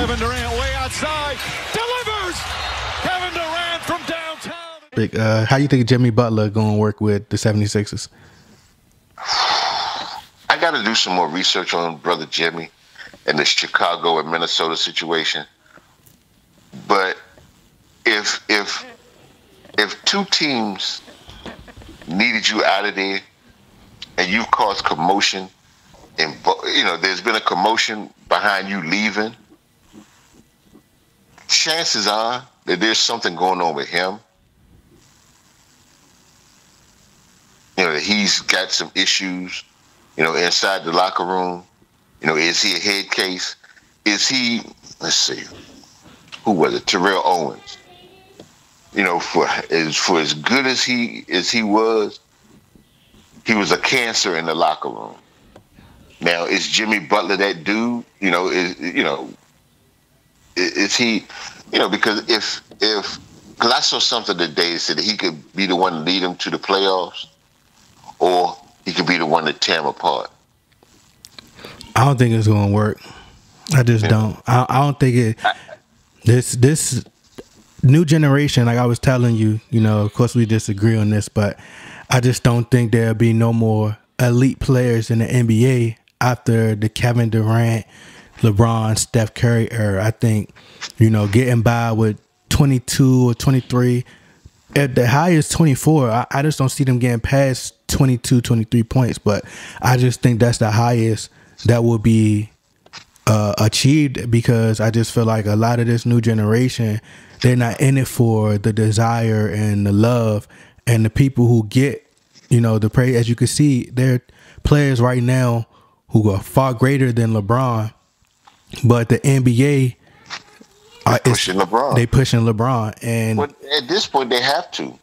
Kevin Durant way outside. Delivers! Kevin Durant from downtown. How you think Jimmy Butler going to work with the 76ers? I got to do some more research on brother Jimmy and the Chicago and Minnesota situation. But if two teams needed you out of there and you've caused commotion, and there's been a commotion behind you leaving, chances are that there's something going on with him. That he's got some issues, inside the locker room. Is he a head case? Is he, let's see, who was it? Terrell Owens. For as good as he was a cancer in the locker room. Now, is Jimmy Butler that dude? Is he? Because because I saw something today that said that he could be the one to lead them to the playoffs, or he could be the one to tear them apart. I don't think it's going to work. I just don't. I don't think it. This new generation, like I was telling you, of course we disagree on this, but I just don't think there'll be no more elite players in the NBA after the Kevin Durant, LeBron, Steph Curry era. I think, getting by with 22 or 23, at the highest 24, I just don't see them getting past 22, 23 points. But I just think that's the highest that will be achieved, because I just feel like a lot of this new generation, they're not in it for the desire and the love, and the people who get, the praise. As you can see, there are players right now who are far greater than LeBron, but the NBA pushing LeBron. They pushing LeBron, and at this point they have to.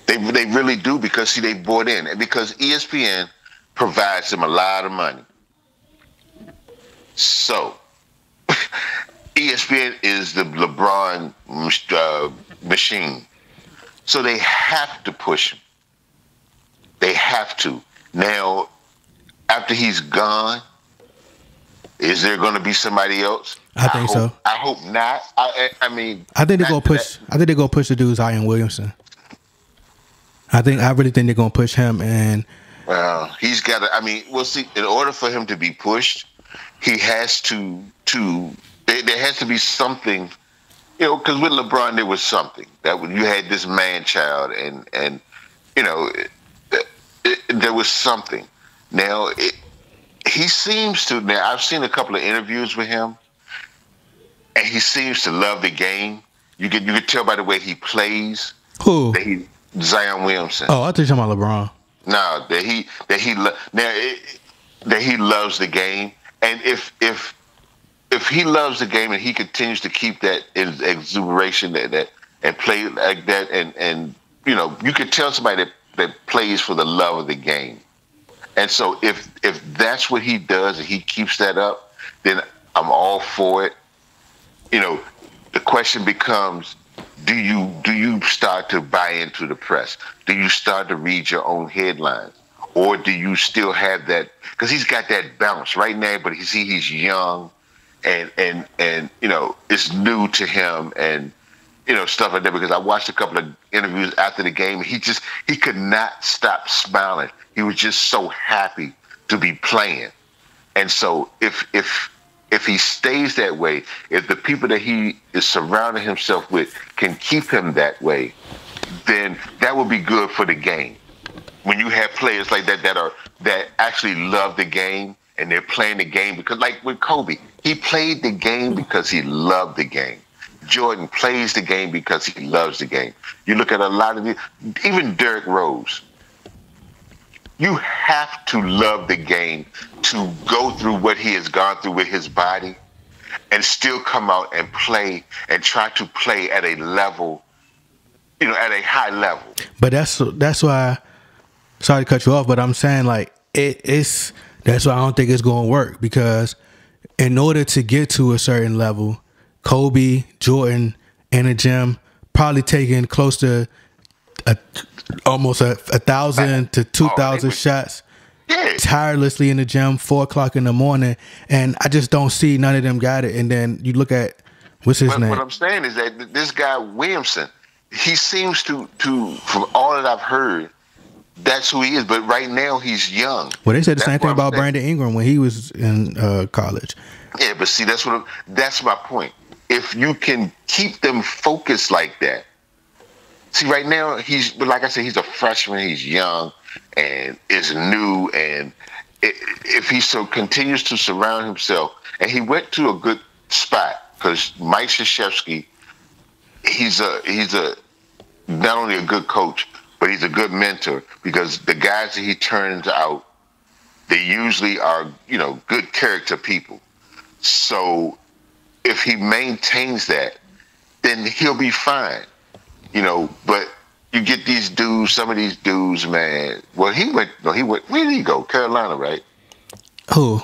They really do, because they bought in, and because ESPN provides them a lot of money. So ESPN is the LeBron machine. So they have to push him. They have to. Now, after he's gone, is there going to be somebody else? I think so. I hope not. I mean, I think they're going to push. I think they're going to push the dude Zion Williamson. I really think they're going to push him, and well, he's got to. I mean, we'll see. In order for him to be pushed, he has to. There has to be something. Because with LeBron there was something that when you had this man child, and there was something. Now he seems to. Now I've seen a couple of interviews with him, and he seems to love the game. You can tell by the way he plays. Who? Zion Williamson. Oh, I thought you were talking about LeBron. No, that he loves the game, and if he loves the game and he continues to keep that exuberation that and play like that, and you can tell somebody that plays for the love of the game. And so if that's what he does and he keeps that up, then I'm all for it. The question becomes, do you start to buy into the press? Do you start to read your own headlines? Or do you still have that? Because he's got that balance right now, but he's young, and it's new to him, and stuff like that. Because I watched a couple of interviews after the game, and he could not stop smiling. He was just so happy to be playing. And so if he stays that way, if the people that he is surrounding himself with can keep him that way, then that will be good for the game. When you have players like that actually love the game and they're playing the game, because like with Kobe, he played the game because he loved the game. Jordan plays the game because he loves the game. You look at a lot of even Derrick Rose. You have to love the game to go through what he has gone through with his body and still come out and play and try to play at a level, at a high level. But that's why, sorry to cut you off, but I'm saying that's why I don't think it's going to work, because in order to get to a certain level, Kobe, Jordan, and the gym probably taking close to almost 1,000 to 2,000 shots tirelessly in the gym, 4:00 in the morning, and I just don't see none of them got it. And then you look at what's his name. What I'm saying is that this guy Williamson, he seems to from all that I've heard, that's who he is. But right now he's young. Well, they said the same thing about Brandon Ingram when he was in college. Yeah, but see, that's my point. If you can keep them focused like that. See, right now but like I said, he's a freshman. He's young and is new. And if he continues to surround himself, and he went to a good spot because Mike Krzyzewski, he's not only a good coach, but he's a good mentor because the guys that he turns out, they usually are, good character people. So if he maintains that, then he'll be fine. But you get these dudes, some of these dudes, man. Well, he went, where did he go? Carolina, right? Who?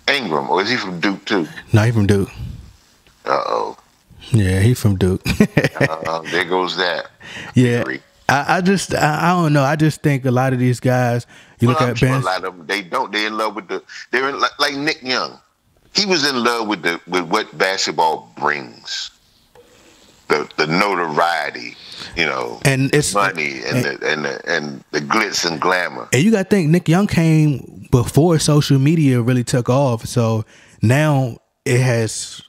Ingram, or is he from Duke too? No, he from Duke. Uh-oh. Yeah, he from Duke. There goes that. Yeah. I don't know. I just think a lot of these guys, look at Ben. A lot of them, they're in love with like Nick Young. He was in love with what basketball brings. The notoriety, and it's money and the glitz and glamour. And you got to think Nick Young came before social media really took off. So now it has.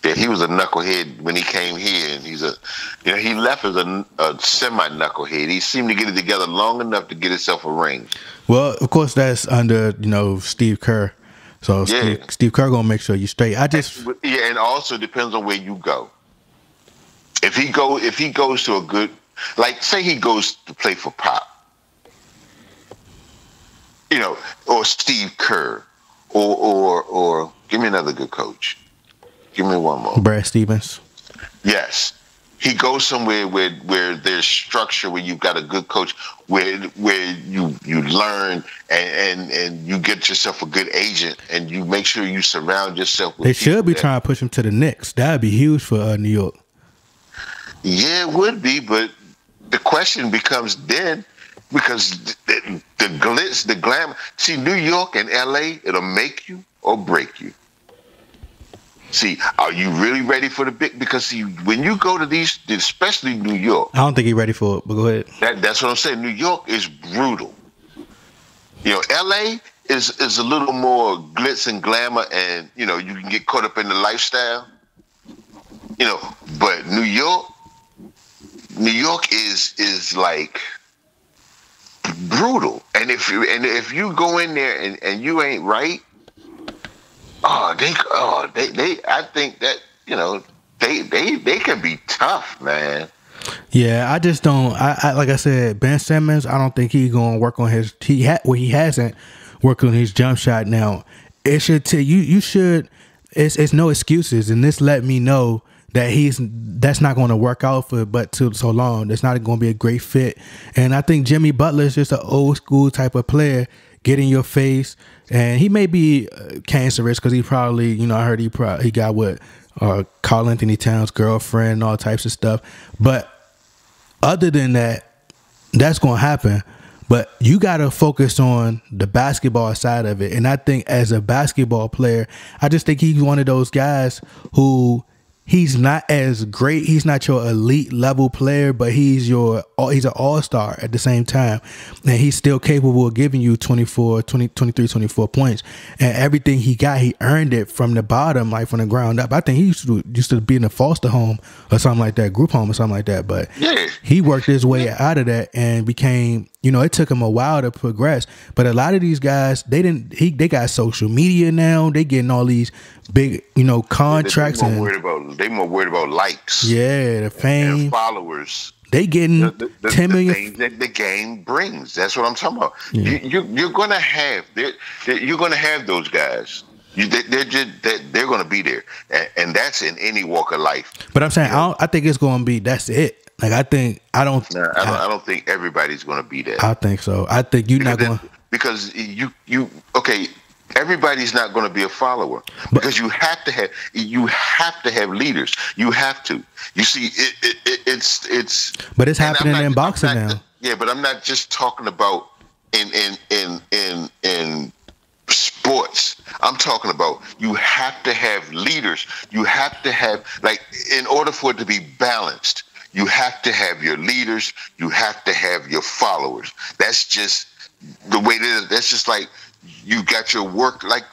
Yeah, he was a knucklehead when he came here, and he left as a semi knucklehead. He seemed to get it together long enough to get himself a ring. Well, of course, that's under Steve Kerr. So yeah. Steve Kerr gonna make sure you straight. And also depends on where you go. If he goes to a good, like say he goes to play for Pop, or Steve Kerr, or give me another good coach. Give me one more. Brad Stevens. Yes. He goes somewhere where there's structure, where you've got a good coach, where you learn and you get yourself a good agent, and you make sure you surround yourself with. They should be trying to push him to the Knicks. That'd be huge for New York. Yeah, it would be, but the question becomes then, because the glitz, the glamour. See, New York and LA, it'll make you or break you. See, are you really ready for the big? Because see, when you go to these, especially New York, I don't think he's ready for it. But go ahead. That's what I'm saying. New York is brutal. LA is a little more glitz and glamour, and you can get caught up in the lifestyle. But New York is like brutal, and if you go in there and you ain't right. I think that they can be tough, man. Yeah, I just don't. I like I said, Ben Simmons. I don't think he's gonna work on his. He hasn't worked on his jump shot. Now it should tell you. You should. It's no excuses, and this let me know that that's not going to work out but so long. That's not going to be a great fit. And I think Jimmy Butler is just an old school type of player. Get in your face, and he may be cancerous because he probably, I heard he got what Karl Anthony Towns' girlfriend and all types of stuff. But other than that, that's going to happen. But you got to focus on the basketball side of it. And I think as a basketball player, I just think he's one of those guys who he's not as great. He's not your elite level player, but he's an all-star at the same time. And he's still capable of giving you 23, 24 points. And everything he got, he earned it from the bottom, like from the ground up. I think he used to be in a foster home or something like that, group home or something like that. But he worked his way out of that and became, it took him a while to progress. But a lot of these guys, they got social media now. They getting all these big, contracts. They more worried about likes. Yeah, the fame, and followers. They getting 10 million. Things that the game brings. That's what I'm talking about. Yeah. You're gonna have those guys. They're gonna be there, and that's in any walk of life. But I'm saying I think it's gonna be that's it. Like I don't think everybody's gonna be there. I think so. I think you're not going because okay. Everybody's not going to be a follower because you have to have leaders. You have to. You see, it's. But it's happening in boxing now. Yeah, but I'm not just talking about in sports. I'm talking about you have to have leaders. You have to have, like, in order for it to be balanced, you have to have your leaders. You have to have your followers. That's just the way it is. That's just like you got your work, like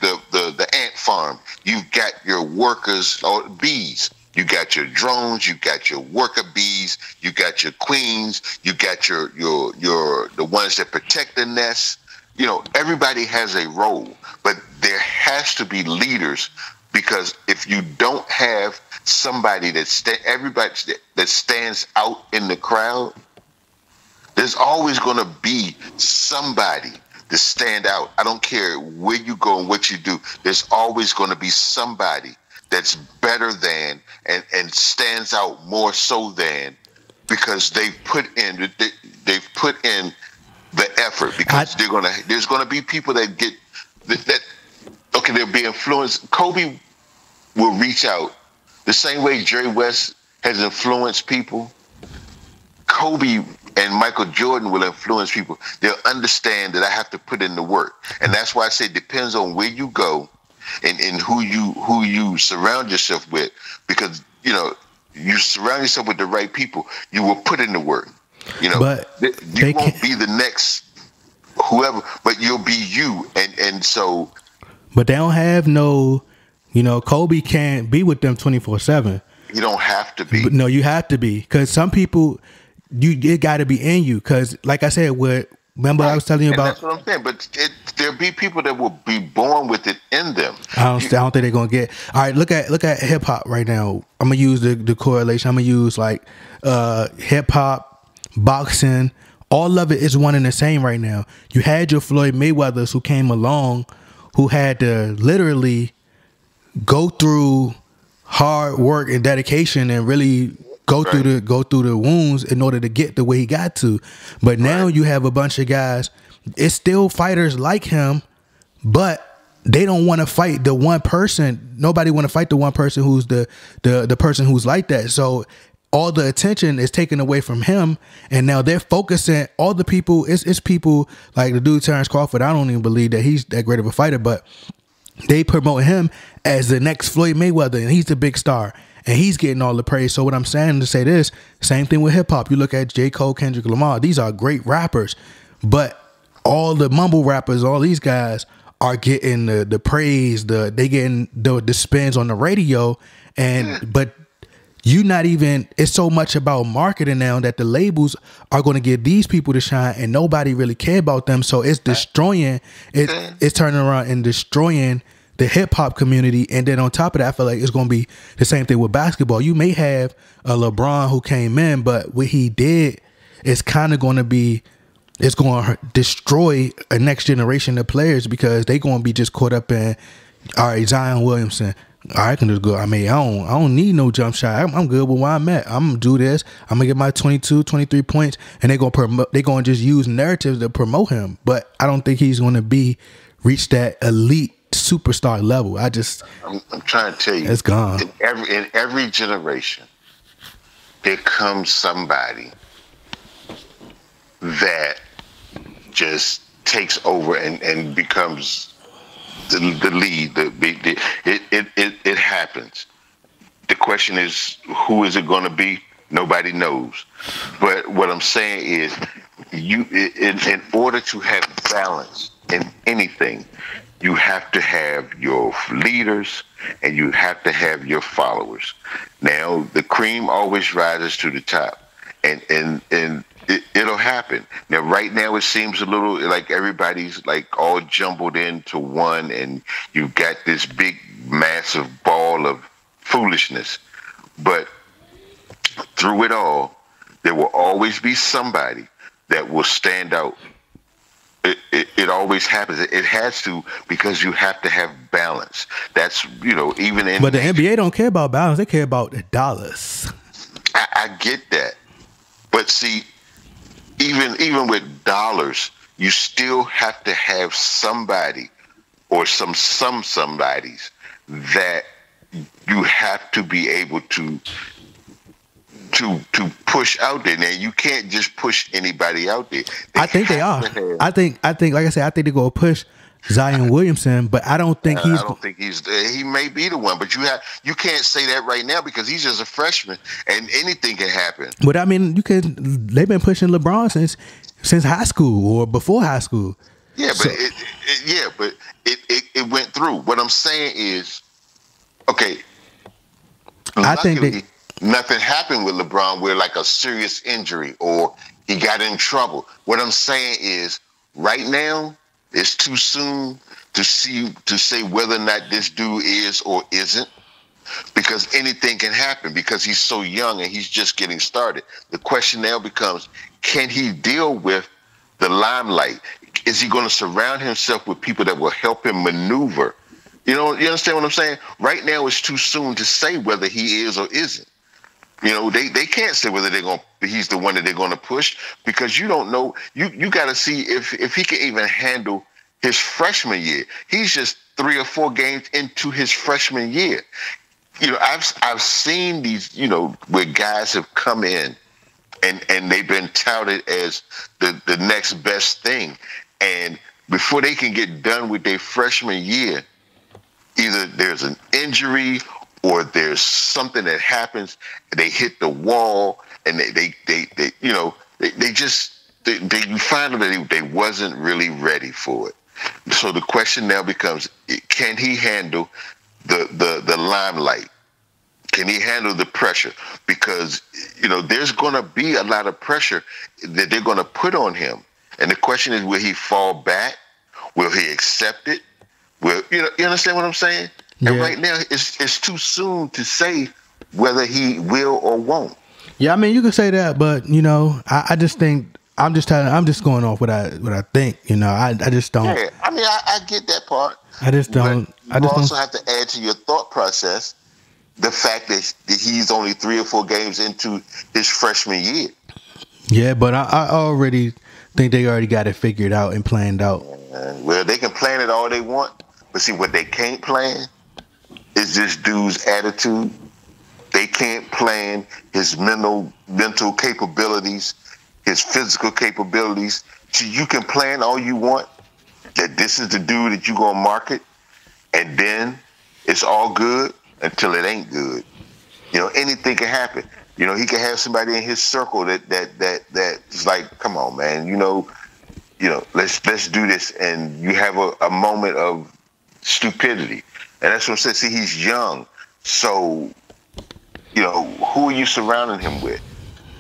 the ant farm. You've got your workers or bees. You got your drones, you got your worker bees, you got your queens, you got your the ones that protect the nest. You know, everybody has a role, but there has to be leaders, because if you don't have somebody that stands out in the crowd, there's always going to be somebody to stand out. I don't care where you go and what you do. There's always going to be somebody that's better than and stands out more so than, because they've put in the effort, because there's gonna be people that get that okay, they'll be influenced. Kobe will reach out the same way Jerry West has influenced people. Kobe and Michael Jordan will influence people. They'll understand that I have to put in the work, and that's why I say it depends on where you go and who you surround yourself with, because you know, you surround yourself with the right people, you will put in the work. You know, but you won't be the next whoever, but you'll be you, and so. But they don't have no, you know, Kobe can't be with them 24/7. You don't have to be. But no, you have to be, because some people, it got to be in you. Because like I said, remember I was telling you about. That's what I'm saying. But there'll be people that will be born with it in them. I don't think they're gonna get. All right, look at hip hop right now. I'm gonna use the correlation. I'm gonna use like hip hop, boxing. All of it is one and the same right now. You had your Floyd Mayweathers who came along, who had to literally go through hard work and dedication and really go through the wounds in order to get the way he got to. But now you have a bunch of guys. It's still fighters like him, but they don't want to fight the one person. Nobody want to fight the one person who's the person who's like that. So all the attention is taken away from him, and now they're focusing all the people. It's people like the dude Terrence Crawford. I don't even believe that he's that great of a fighter, but they promote him as the next Floyd Mayweather, and he's the big star, and he's getting all the praise. So what I'm saying to say this, same thing with hip hop. You look at J. Cole, Kendrick Lamar. These are great rappers, but all the mumble rappers, all these guys are getting the praise. They getting the spins on the radio, but you not even. It's so much about marketing now that the labels are going to give these people to shine, and nobody really care about them. So it's destroying. It's turning around and destroying the hip hop community. And then on top of that, I feel like it's going to be the same thing with basketball. You may have a LeBron who came in, but what he did is kind of going to be. It's going to destroy a next generation of players, because they going to be just caught up in, all right, Zion Williamson. I can just go. I mean, I don't need no jump shot. I'm good with where I'm at. I'm gonna do this. I'm gonna get my 22, 23 points, and they're gonna just use narratives to promote him. But I don't think he's gonna reach that elite superstar level. I'm trying to tell you, it's gone. In every generation, there comes somebody that just takes over and becomes the lead. It happens. The question is, who is it going to be? Nobody knows. But what I'm saying is, in order to have balance in anything, you have to have your leaders and you have to have your followers. Now, the cream always rises to the top, and it'll happen. Now, right now, it seems a little like everybody's like all jumbled into one, and you've got this big, massive ball of foolishness. But through it all, there will always be somebody that will stand out. It always happens. It has to, because you have to have balance. That's, even in. But the NBA don't care about balance. They care about the dollars. I get that. But see, even with dollars, you still have to have somebody or some somebodies that you have to be able to to push out there. Now you can't just push anybody out there. I think they are. I think like I said, I think they're gonna push Zion Williamson, but I don't think he's. I don't think he's. He may be the one, but you can't say that right now because he's just a freshman and anything can happen. But I mean, they've been pushing LeBron since high school or before high school. Yeah, but it went through. What I'm saying is, okay. I think nothing happened with LeBron where like a serious injury or he got in trouble. What I'm saying is, right now it's too soon to say whether or not this dude is or isn't, because anything can happen because he's so young and he's just getting started. The question now becomes, can he deal with the limelight? Is he going to surround himself with people that will help him maneuver? You understand what I'm saying? Right now, it's too soon to say whether he is or isn't. They can't say whether he's the one that they're going to push because you don't know. You got to see if he can even handle his freshman year. He's just 3 or 4 games into his freshman year. I've seen these, where guys have come in and they've been touted as the next best thing. And before they can get done with their freshman year, either there's an injury or there's something that happens, they hit the wall, and you find that they wasn't really ready for it. So the question now becomes, can he handle the limelight? Can he handle the pressure? Because there's going to be a lot of pressure that they're going to put on him, and the question is, will he fall back? Will he accept it? You understand what I'm saying? Yeah. And right now, it's too soon to say whether he will or won't. Yeah, I mean, you can say that, but I just think I'm just going off what I think. I just don't. Yeah, I mean, I get that part. I just don't. But you also have to add to your thought process the fact that he's only 3 or 4 games into his freshman year. Yeah, but I already think they already got it figured out and planned out. Well, they can plan it all they want, but see, what they can't plan is this dude's attitude. They can't plan his mental capabilities, his physical capabilities. So you can plan all you want that this is the dude that you're going to market, and then it's all good until it ain't good. Anything can happen. He can have somebody in his circle that's like, come on, man, let's do this, and you have a moment of stupidity. And that's what I'm saying. See, he's young. So, who are you surrounding him with?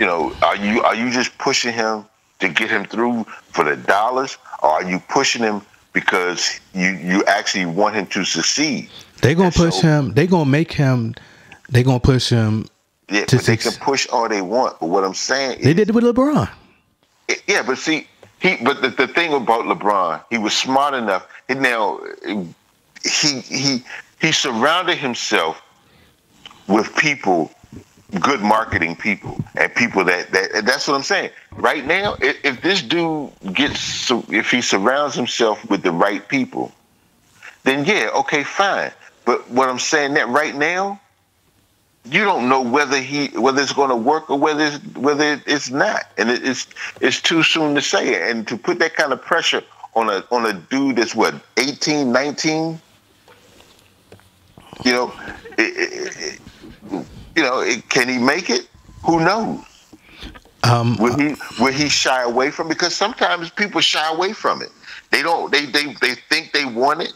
Are you just pushing him to get him through for the dollars, or are you pushing him because you actually want him to succeed? They're gonna push him. They're gonna make him. They're gonna push him. Yeah, but they can push all they want. But what I'm saying is, they did it with LeBron. Yeah, but see, But the thing about LeBron, he was smart enough. He surrounded himself with people, good marketing people, and people that's what I'm saying. Right now, if this dude if he surrounds himself with the right people, then yeah, okay, fine. But what I'm saying that right now, you don't know whether it's going to work or whether it's not, and it's too soon to say it. And to put that kind of pressure on a dude that's 18, 19, can he make it? Who knows? Will he shy away from it? Because sometimes people shy away from it. They don't. They think they want it,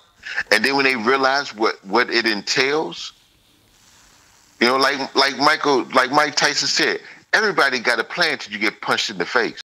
and then when they realize what it entails. Like Mike Tyson said, everybody got a plan till you get punched in the face.